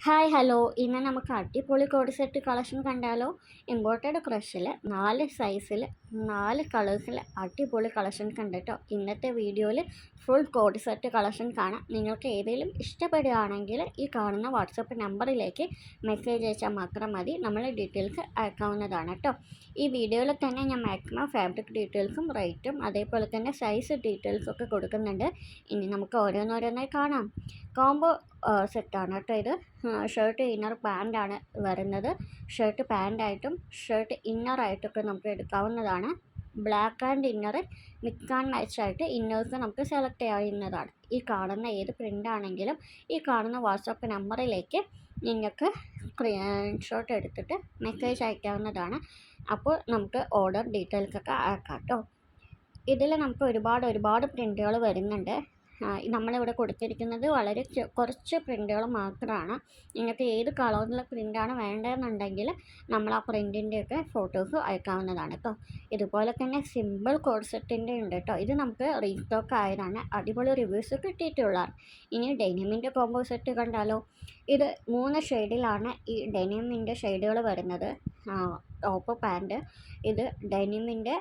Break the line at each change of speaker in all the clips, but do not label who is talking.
Hi hello, ഇന്ന് നമുക്ക് അടിപൊളി കോഡ് സെറ്റ് കളക്ഷൻ കണ്ടാലോ. ഇമ്പോർട്ടഡ് ക്രഷിൽ 4 സൈസിൽ 4 കളേഴ്സിൽ അടിപൊളി കളക്ഷൻ കണ്ടിട്ടോ. ഇന്നത്തെ വീഡിയോയിൽ ഫുൾ കോഡ് സെറ്റ് കളക്ഷൻ കാണാം. നിങ്ങൾക്ക് ഏതെങ്കിലും ഇഷ്ടപ്പെടുകയാണെങ്കിൽ ഈ കാണുന്ന വാട്സപ്പ് നമ്പറിലേക്ക് മെസ്സേജ് അയച്ചാൽ മാത്രം മതി, നമ്മൾ ഡീറ്റെയിൽസ് അയക്കാവുന്നതാണ് കേട്ടോ. ഈ വീഡിയോയിൽ തന്നെ ഞാൻ മാക്സിമം ഫാബ്രിക് ഡീറ്റെയിൽസും റേറ്റും അതേപോലെ തന്നെ സൈസ് ഡീറ്റെയിൽസും ഒക്കെ കൊടുക്കുന്നുണ്ട്. ഇനി നമുക്ക് ഓരോന്നോരോന്നായി കാണാം. കോംബോ സെറ്റാണ് കേട്ടോ ഇത്. ഷർട്ട് ഇന്നർ പാൻ്റാണ് വരുന്നത്. ഷർട്ട് പാൻ്റായിട്ടും ഷർട്ട് ഇന്നറായിട്ടൊക്കെ നമുക്ക് എടുക്കാവുന്നതാണ്. Black and inner mix and match ആയിട്ട് ഇന്നേഴ്സ് നമുക്ക് സെലക്ട് ചെയ്യാവുന്നതാണ്. ഈ കാണുന്ന ഏത് പ്രിൻ്റ് ആണെങ്കിലും ഈ കാണുന്ന വാട്സപ്പ് നമ്പറിലേക്ക് നിങ്ങൾക്ക് സ്ക്രീൻഷോട്ട് എടുത്തിട്ട് മെസ്സേജ് അയക്കാവുന്നതാണ്. അപ്പോൾ നമുക്ക് ഓർഡർ ഡീറ്റെയിൽസൊക്കെ അയക്കാം കേട്ടോ. ഇതിൽ നമുക്ക് ഒരുപാട് പ്രിൻ്റുകൾ വരുന്നുണ്ട്. നമ്മളിവിടെ കൊടുത്തിരിക്കുന്നത് വളരെ കുറച്ച് പ്രിൻ്റുകൾ മാത്രമാണ്. നിങ്ങൾക്ക് ഏത് കളറിലെ പ്രിൻ്റാണ് വേണ്ടതെന്നുണ്ടെങ്കിൽ നമ്മൾ ആ പ്രിൻറ്റിൻ്റെയൊക്കെ ഫോട്ടോസ് അയക്കാവുന്നതാണ് കേട്ടോ. ഇതുപോലെ തന്നെ സിമ്പിൾ കോഡ് സെറ്റിൻ്റെ ഉണ്ട് കേട്ടോ. ഇത് നമുക്ക് റീസ്റ്റോക്ക് ആയതാണ്, അടിപൊളി റിവ്യൂസ് കിട്ടിയിട്ടുള്ളതാണ്. ഇനി ഡെനിമിൻ്റെ കോംബോ സെറ്റ് കണ്ടാലോ. ഇത് 3 ഷെയ്ഡിലാണ് ഈ ഡെനിമിൻ്റെ ഷെയ്ഡുകൾ വരുന്നത്. ടോപ്പ് പാൻറ്റ് ഇത് ഡെനിമിൻ്റെ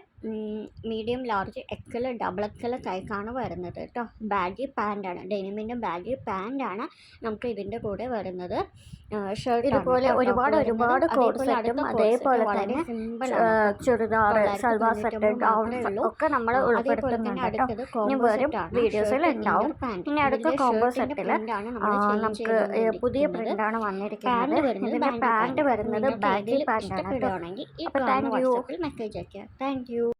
medium large XL double XL സൈസാണ് വരുന്നത് കേട്ടോ. ബാഗി പാൻ്റാണ്, ഡെനിമിൻ്റെ ബാഗി പാൻ്റാണ് നമുക്ക് ഇതിൻ്റെ കൂടെ വരുന്നത്. ഷർട്ട് ഇതുപോലെ ഒരുപാട് കോഡ് സെറ്റും അതേപോലെ തന്നെ ചുരിദാർ, സൽവാർ സെറ്റ്, ഗൗൺ ഒക്കെ നമ്മൾ ഉൾപ്പെടുത്തുന്നുണ്ട് കേട്ടോ. ഇനി വരും വീഡിയോസിൽ ഉണ്ടാവും. ഇനി അടുത്ത കോംബോ സെറ്റിൽ നമുക്ക് പുതിയ പ്രിൻ്റാണ് വന്നിരിക്കുന്നത്. ഇതിൻ്റെ പാൻറ്റ് വരുന്നത് ബാഗി പാൻ്റാണ് കേട്ടോ. അപ്പോൾ താങ്ക് യു.
മെസ്സേജ് അയക്കുക. Thank you.